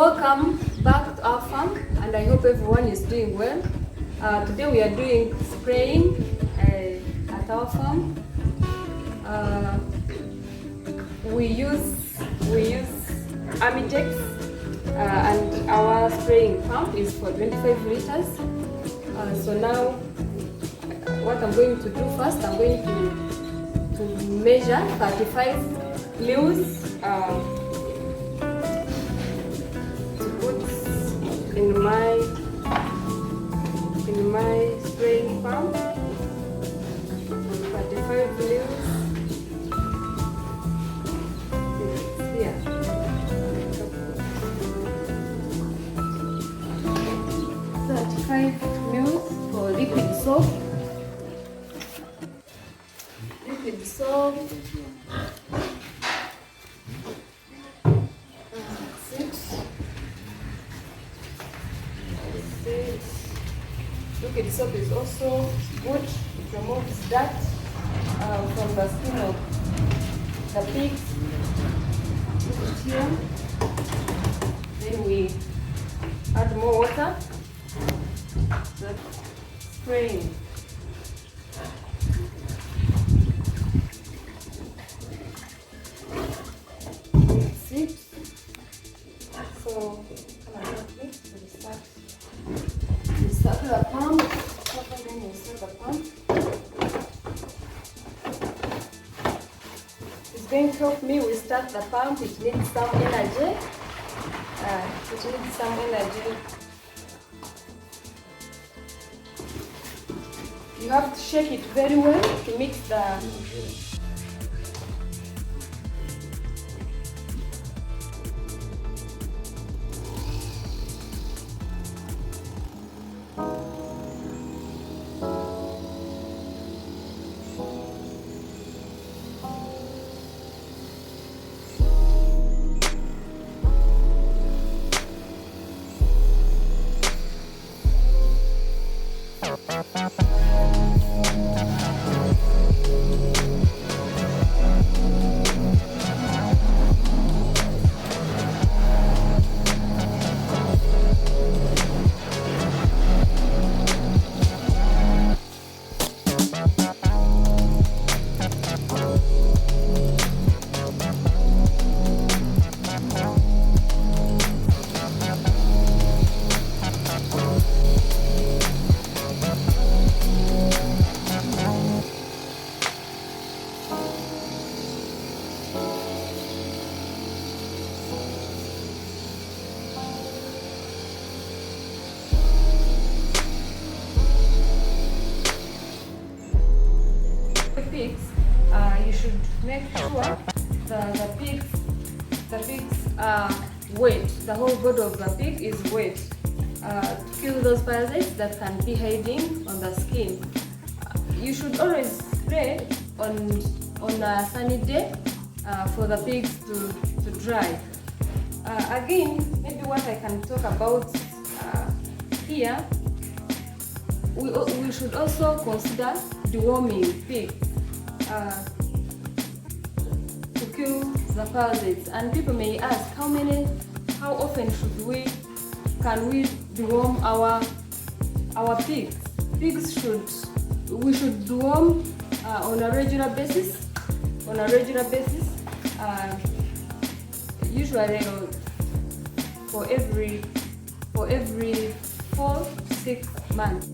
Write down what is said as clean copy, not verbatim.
Welcome back to our farm, and I hope everyone is doing well. Today we are doing spraying at our farm. We use Amitex, and our spraying pump is for 25 liters. So now, what I'm going to do first, I'm going to measure 35 mils. In my spraying pump, 35 mils here. 35 mils for liquid soap. Liquid soap. Liquid soap is also good. It removes dirt from the skin of the pigs. Put it here. Then we add more water. Spraying. That's it. So, start the pump. Then we start the pump. It's going to help me. We start the pump. It needs some energy. You have to shake it very well to mix the. Pigs, you should make sure the pigs are wet. The whole body of the pig is wet to kill those parasites that can be hiding on the skin. You should always spray on a sunny day for the pigs to dry. Again, maybe what I can talk about here, we should also consider deworming pigs. To kill the parasites, and people may ask how often can we deworm our pigs? We should deworm on a regular basis. Usually for every 4 to 6 months.